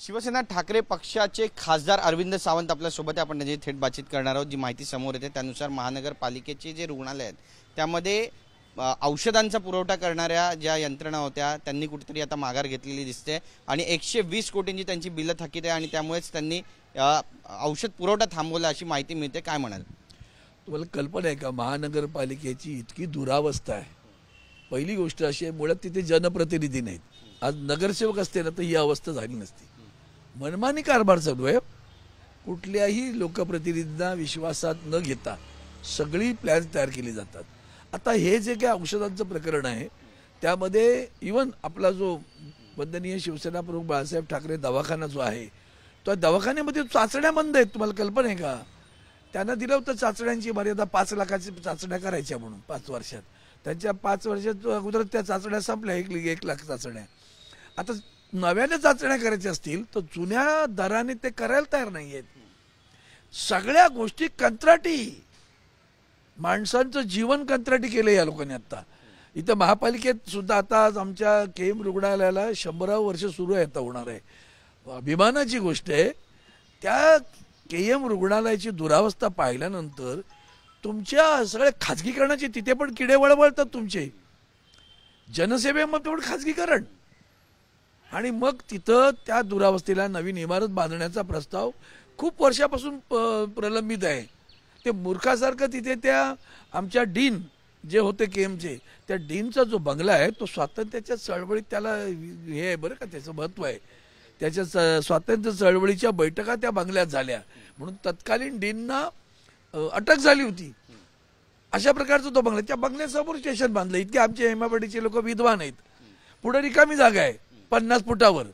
शिवसेना ठाकरे पक्षाचे खासदार अरविंद सावंत आपल्यासोबत आहे। आपण त्याची थेट बातचीत करणार आहोत। जी माहिती समोर येते त्यानुसार महानगरपालिकेचे जे रुग्णालय आहेत त्यामध्ये औषधांचा पुरवठा करणाऱ्या ज्या यंत्रणा होत्या त्यांनी कुठेतरी आता माघार घेतलेली दिसते आणि 120 कोटींची त्यांची बिलं थकीत आहे आणि त्यामुळेच त्यांनी औषध पुरवठा थांबवला अशी माहिती मिळते। काय म्हणाल? तुम्हाला कल्पना आहे का महानगरपालिकेची इतकी दुरावस्था आहे? पहिली गोष्ट अशी आहे, मुळात तिथे जनप्रतिनिधी नाहीत। आज नगरसेवक असते ना तर ही अवस्था झाली नसती। मनमानी कारभार चालू आहे। कुठल्याही लोकप्रतिनिधींना विश्वासात न घेता सगळी प्लॅन तयार केली जातात। आता हे जे काही औषधांचं प्रकरण आहे त्यामध्ये इवन आपला जो वंदनीय शिवसेना प्रमुख बाळासाहेब ठाकरे दवाखाना जो आहे तो दवाखान्यामध्ये चाचण्या बंद आहेत। तुम्हाला कल्पना आहे का? त्यांना दिलं होतं चाचण्यांची मर्यादा 5 लाखाची चाचण्या करायच्या म्हणून 5 वर्षात। त्यांच्या 5 वर्षात अगोदर त्या चाचण्या संपल्या, 1 लाख चाचण्या। आता नव्याने चाचण्या करायच्या असतील तर जुन्या दराने ते करायला तयार नाही आहेत। सगळ्या गोष्टी कंत्राटी, माणसांचं जीवन कंत्राटी केलं या लोकांनी। आता इथं महापालिकेत सुद्धा आता आज आमच्या केम रुग्णालयाला 100वे वर्ष सुरू आहे, आता होणार आहे। अभिमानाची गोष्ट आहे। त्या केएम रुग्णालयाची दुरावस्था पाहिल्यानंतर तुमच्या सगळ्या खाजगीकरणाचे तिथे पण किडे वळवळतात तुमचे। जनसेवेमध्ये पण खाजगीकरण आणि मग तिथं त्या दुरावस्थेला नवीन इमारत बांधण्याचा प्रस्ताव खूप वर्षापासून प्रलंबित आहे। ते मूर्खासारखं तिथे त्या आमच्या डीन जे होते केएमचे त्या डीनचा जो बंगला आहे तो स्वातंत्र्याच्या चळवळीत त्याला हे आहे बरं का, त्याचं महत्त्व आहे। त्याच्या स्वातंत्र्य चळवळीच्या बैठका त्या बंगल्यात झाल्या म्हणून तत्कालीन डीनना अटक झाली होती। अशा प्रकारचा तो बंगला, त्या बंगल्यासमोर स्टेशन बांधलं। इतके आमचे हेमापडीचे लोक विद्वान आहेत। पुढे रिकामी जागा आहे 50 फुटावर,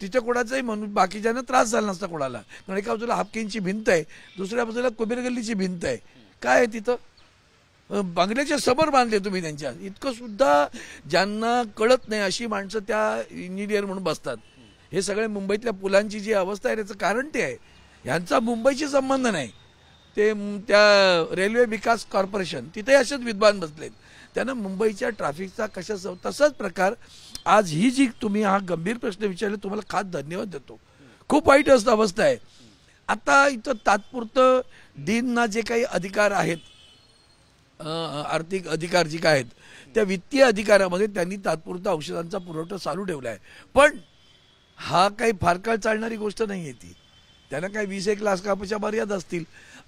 तिथे कोणाचाही म्हणून बाकीच्यांना त्रास झाला नसता कोणाला। कारण एका बाजूला हाफकिनची भिंत आहे, दुसऱ्या बाजूला कुबेर गल्लीची भिंत आहे। काय आहे तिथं? बंगल्याच्या समोर बांधले तुम्ही त्यांच्या। इतकं सुद्धा ज्यांना कळत नाही अशी माणसं त्या इंजिनियर म्हणून बसतात। हे सगळे मुंबईतल्या पुलांची जी अवस्था आहे त्याचं कारण ते आहे। ह्यांचा मुंबईशी संबंध नाही। ते त्या रेल्वे विकास कॉर्पोरेशन तिथे असेच विद्वान बसलेत, त्यांना मुंबईच्या ट्रॅफिकचा कशा तसाच प्रकार। आज ही जी तुम्ही हा गंभीर प्रश्न विचारले तुम्हाला खास धन्यवाद देतो। खूप वाईट अवस्था आहे। आता इथं तात्पुरतं डीनना जे काही अधिकार आहेत, आर्थिक अधिकार जे काय आहेत त्या वित्तीय अधिकारामध्ये त्यांनी तात्पुरता औषधांचा पुरवठा चालू ठेवला आहे। पण हा काही फार काळ चालणारी गोष्ट नाही आहे ती। त्यांना काही 20-1 लाखाच्या मर्यादा असतील।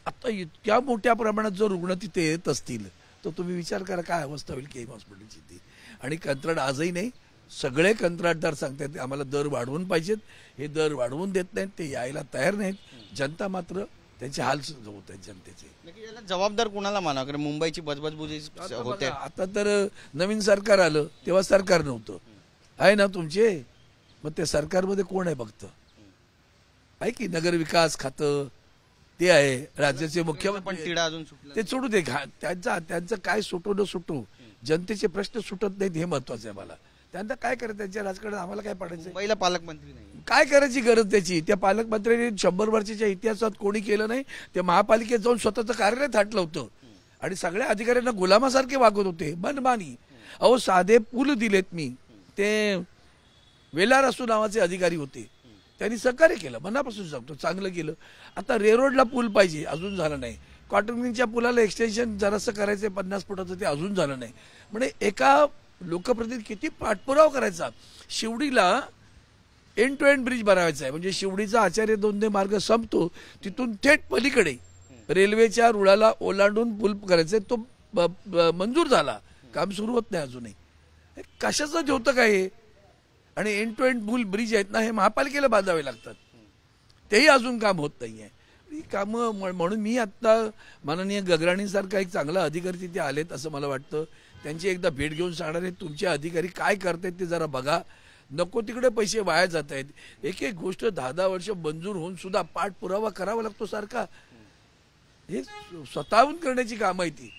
आता इतक्या मोठ्या प्रमाणात जर रुग्ण तिथे येत असतील तर तुम्ही विचार करा काय अवस्था होईल केम हॉस्पिटलची ती। आणि कंत्राट आजही नाही, सगळे कंत्राटदार सांगतात आम्हाला दर वाढवून पाहिजेत। हे दर वाढवून देत नाहीत, ते यायला तयार नाहीत। जनता मात्र त्यांचे हाल होत आहेत जनतेचे। याला जबाबदार कोणाला मानावं? कारण मुंबईची बजबजबुजी होते। आता तर नवीन सरकार आलं तेव्हा सरकार नव्हतं आहे ना तुमचे, मग त्या सरकारमध्ये कोण आहे बघतं आहे की? नगर विकास खातं ते आहे, राज्याचे मुख्यमंत्री अजून ते सोडू दे। त्यांचं काय सुटू न सुटू, जनतेचे प्रश्न सुटत नाहीत हे महत्वाचं आहे मला। त्यांना काय करायचं, त्यांच्या राजकारणात आम्हाला काय पडायचं? पहिला पालकमंत्री नाही, काय करायची गरज त्याची? त्या पालकमंत्र्यांनी 100 वर्षाच्या इतिहासात कोणी केलं नाही। ते महापालिकेत जाऊन स्वतःचं कार्यालय थाटलं होतं आणि सगळ्या अधिकाऱ्यांना गुलामासारखे वागत होते, मनमानी। अहो साधे पूल दिलेत मी, ते वेलार असू नावाचे अधिकारी होते, त्यांनी सहकार्य केलं, मनापासून सांगतो चांगलं केलं। आता रेरोडला पूल पाहिजे, अजून झालं नाही। कॉटनच्या पुलाला एक्सटेन्शन जरासं करायचं 50 फुटाचं, ते अजून झालं नाही। म्हणजे एका लोकप्रतिनिधी किती पाठपुरावा करायचा। शिवडीला एंड टू एंड ब्रिज बनवायचा आहे, म्हणजे शिवडीचा आचार्य दोंदे मार्ग संपतो तिथून थेट पलीकडे रेल्वेच्या रुळाला ओलांडून पूल करायचा, तो मंजूर झाला, काम सुरू होत नाही अजूनही। कशाचं ठेवतं काय? आणि एंड टू एंड पूल ब्रिज आहेत ना हे महापालिकेला बांधावे लागतात, तेही अजून काम होत नाहीये। ही कामं म्हणून मी आता माननीय गगराणींसारखा एक चांगला अधिकारी तिथे आलेत असं मला वाटतं। त्यांची एकदा भेट घेऊन सांगणार आहेत तुमचे अधिकारी काय करतायत ते जरा बघा, नको तिकडे पैसे वाया जात आहेत। एक एक गोष्ट 10-10 वर्ष मंजूर होऊन सुद्धा पाठपुरावा करावा लागतो सारखा। हे स्वतःहून करण्याची कामं आहे ती।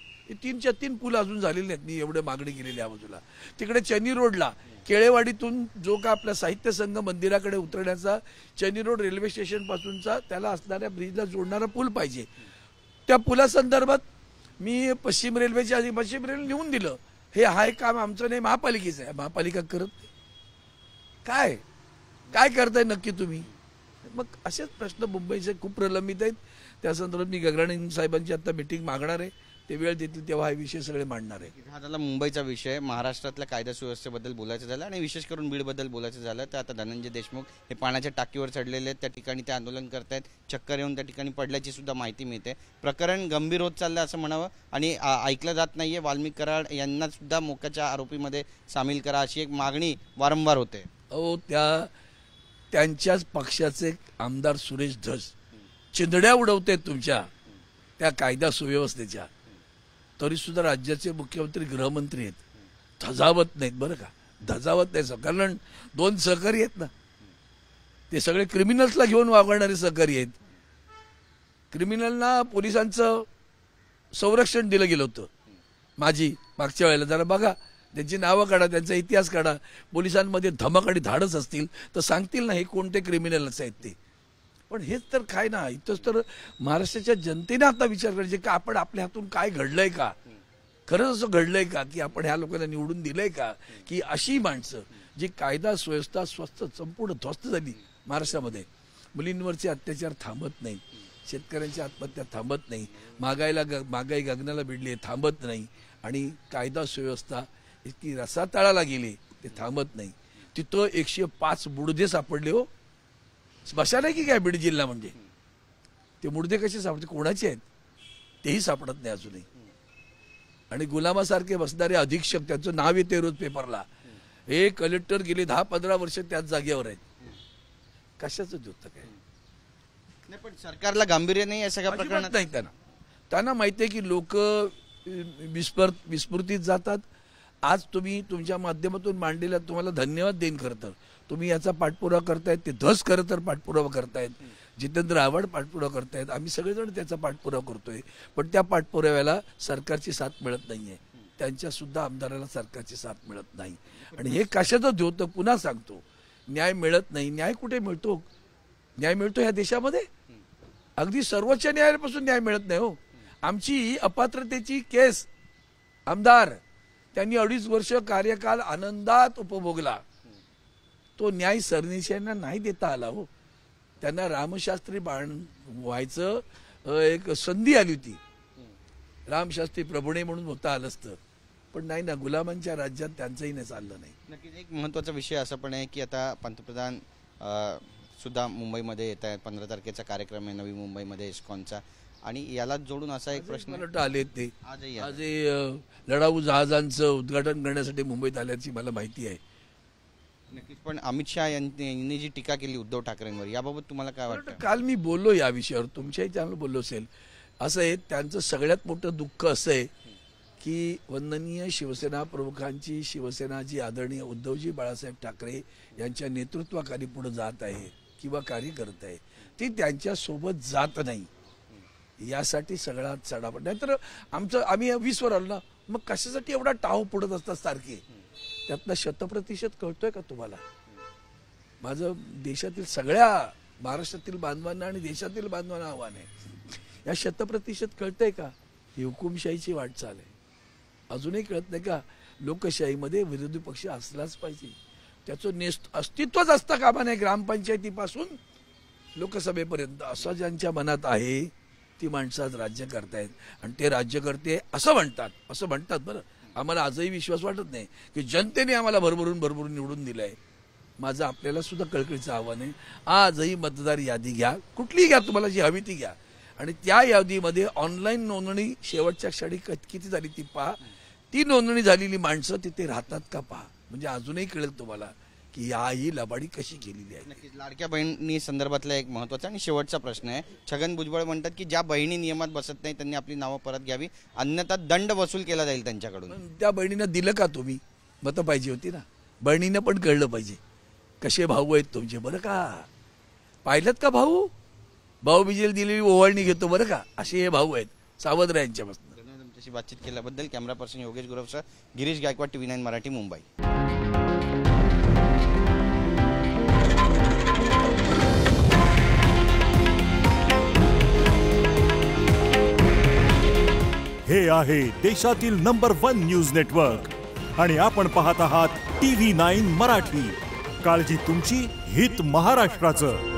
3च्या 3 पूल अजून झालेले नाहीत। मी एवढे मागणी केलेली आहे बाजूला। तिकडे चनी रोडला केळेवाडीतून जो का आपला साहित्य संघ मंदिराकडे उतरण्याचा चनी रोड रेल्वे स्टेशन पासूनचा त्याला असणाऱ्या ब्रिजला जोडणारा पूल पाहिजे। त्या पुलासंदर्भात मी पश्चिम रेल्वेच्या आधी पश्चिम रेल्वे लिहून दिलं। हे काम आमचं नाही, महापालिकेचं आहे। महापालिका करत काय काय करताय नक्की तुम्ही? मग असेच प्रश्न मुंबईचे खूप प्रलंबित आहेत. त्या संदर्भात मी गगराणी साहेबांची आता मिटिंग मागणार आहे. ते वेळ देतील तेव्हा हा विषय सगळे मांडणार आहे. हा झाला मुंबईचा विषय. महाराष्ट्रातल्या कायदा सुव्यवस्थेबद्दल बोलायचं झालं आणि विशेष करून बीडबद्दल बोलायचं झालं तर आता धनंजय देशमुख हे पाण्याच्या टाकीवर चढलेले आहेत. त्या ठिकाणी ते आंदोलन करतायत. चक्कर येऊन त्या ठिकाणी पडल्याची सुद्धा माहिती मिळते. प्रकरण गंभीर होत चाललं असं म्हणावं आणि ऐकलं जात नाहीये. वाल्मिक कराड यांना सुद्धा मोक्याच्या आरोपीमध्ये सामील करा अशी एक मागणी वारंवार होते. अहो त्यांच्याच पक्षाचे आमदार सुरेश धस चिंधड्या उडवते तुमच्या त्या कायदा सुव्यवस्थेच्या. तरी सुद्धा राज्याचे मुख्यमंत्री गृहमंत्री आहेत, धजावत नाहीत बरं का, धजावत नाही. कारण 2 सहकारी आहेत ना, ते सगळे क्रिमिनल्सला घेऊन वागणारे सहकारी आहेत. क्रिमिनलना पोलिसांचं संरक्षण दिलं गेलं होतं मागच्या वेळेला. जरा बघा त्यांची नावं काढा, त्यांचा इतिहास काढा. पोलिसांमध्ये धमक आणि धाडस असतील तर सांगतील ना हे कोणते क्रिमिनल्स आहेत ते. पण हेच तर काय ना, इथंच तर महाराष्ट्राच्या जनतेने आता विचार करायचे की आपण आपल्या हातून काय घडलंय का, खरंच असं घडलंय का की आपण ह्या लोकांना निवडून दिलंय का, की अशी माणसं जी कायदा सुव्यवस्था संपूर्ण ध्वस्त झाली महाराष्ट्रामध्ये. मुलींवरचे अत्याचार थांबत नाही, शेतकऱ्यांची आत्महत्या थांबत नाही, महागाई गगनाला भिडली थांबत नाही, आणि कायदा सुव्यवस्था इतकी रसातळाला गेली ते थांबत नाही. तिथं 105 मुडदे सापडले. हो, स्मशान आहे की काय बीड जिल्हा म्हणजे? ते मुडदे कसे सापडते, कोणाचे आहेत तेही सापडत नाही अजूनही. आणि गुलामासारखे बसणारे अधीक्षक, त्यांचं नाव येते रोज पेपरला, हे कलेक्टर गेले 10-15 वर्ष त्याच जागेवर आहेत. कशाचं द्योतक आहे? नाही, पण सरकारला गांभीर्य नाही या सगळ्या प्रकरणात. नाही, त्यांना माहिती आहे की लोक विस्मृतीत जातात. आज तुम्ही तुमच्या माध्यमातून मांडलेला तुम्हाला धन्यवाद देईन. खरं तर तुम्ही याचा पाठपुरावा करतायत, ते धस खरं तर पाठपुरावा करतायत, जितेंद्र आव्हाड पाठपुरावा करतायत, आम्ही सगळेजण त्याचा पाठपुरावा करतोय. पण त्या पाठपुराव्याला सरकारची साथ मिळत नाहीये, त्यांच्या सुद्धा आमदाराला सरकारची साथ मिळत नाही. आणि हे कशाचं द्योतक? पुन्हा सांगतो, न्याय मिळत नाही. न्याय कुठे मिळतो? न्याय मिळतो ह्या देशामध्ये अगदी सर्वोच्च न्यायालयापासून न्याय मिळत नाही. हो, आमची अपात्रतेची केस, आमदार त्यांनी 2.5 वर्ष कार्यकाल आनंदात उपभोगला. तो न्याय सरनिशांना नाही देता आला. हो, त्यांना रामशास्त्री व्हायचं एक संधी आली होती, रामशास्त्री प्रभुणे म्हणून होता आलं असतं. पण नाही ना, गुलामांच्या राज्यात त्यांचंही नाही चाललं नाही. नक्कीच एक महत्त्वाचा विषय असं पण आहे की आता पंतप्रधान सुद्धा मुंबईमध्ये येत आहेत. 15 तारखेचा कार्यक्रम आहे नवी मुंबईमध्ये इस्कॉनचा. आणि याला जोडून असा एक प्रश्न आले, ते आजही लढाऊ जहाजांचं उद्घाटन करण्यासाठी मुंबईत आल्याची मला माहिती आहे. नक्कीच. पण अमित शहा यांनी जी टीका केली उद्धव ठाकरेंवर, याबाबत तुम्हाला काय वाटतं? काल मी बोललो या विषयावर, तुमच्याही चॅनल बोललो असेल. असं आहे, त्यांचं सगळ्यात मोठं दुःख असं आहे की वंदनीय शिवसेना प्रमुखांची शिवसेना जी आदरणीय उद्धवजी बाळासाहेब ठाकरे यांच्या नेतृत्वाखाली पुढे जात आहे किंवा कार्य करत आहे, ती त्यांच्यासोबत जात नाही. यासाठी सगळा चढापट. नाही तर आम्ही 20 वर आलो ना, मग कशासाठी एवढा टाव पुढत असतात सारखे? त्यातनं 100% कळतोय का तुम्हाला? माझं देशातील सगळ्या महाराष्ट्रातील बांधवांना आणि देशातील बांधवांना आव्हान आहे, या 100% कळतंय का? ही हुकुमशाहीची वाटचाल आहे. अजूनही कळत नाही का? लोकशाहीमध्ये विरोधी पक्ष असलाच पाहिजे, त्याचं अस्तित्वच असतं कामा नये. ग्रामपंचायतीपासून लोकसभेपर्यंत असं ज्यांच्या मनात आहे ती माणसं आज राज्य करतायत. आणि ते राज्यकर्ते असं म्हणतात बरं, आम्हाला आजही विश्वास वाटत नाही की जनतेने आम्हाला भरभरून निवडून दिलंय. माझं आपल्याला सुद्धा कळकळीचं आव्हान आहे, आजही मतदार यादी घ्या, कुठलीही घ्या, तुम्हाला जी हवी ती घ्या, आणि त्या यादीमध्ये ऑनलाईन नोंदणी शेवटच्या क्षणी किती झाली ती पहा. ती नोंदणी झालेली माणसं तिथे राहतात का पहा, म्हणजे अजूनही कळेल तुम्हाला की ही लबाडी कशी केलेली आहे. नक्कीच. लाडक्या बहिणी संदर्भातला एक महत्त्वाचा आणि शेवटचा प्रश्न आहे. छगन भुजबळ म्हणतात की ज्या बहिणी नियमात बसत नाही त्यांनी आपली नावं परत घ्यावी, अन्यथा दंड वसूल केला जाईल त्यांच्याकडून. त्या बहिणींना दिलं का तुम्ही? मतं पाहिजे होती ना. बहिणींना पण कळलं पाहिजे कसे भाऊ आहेत तुमचे, बरं का? पाहिलं का भाऊ बीजेला दिलेली ओवाळणी घेतो, बरं का? असे हे भाऊ आहेत, सावध राहा यांच्यापासून. तुमच्याशी बातचीत केल्याबद्दल. कॅमेरा पर्सन योगेश गुरवसह गिरीश गायकवाड, TV9 मराठी, मुंबई. हे आहे देशातील नंबर 1 न्यूज नेटवर्क आणि आपण पाहत आहात TV9 मराठी. काळजी तुमची, हित महाराष्ट्राचं.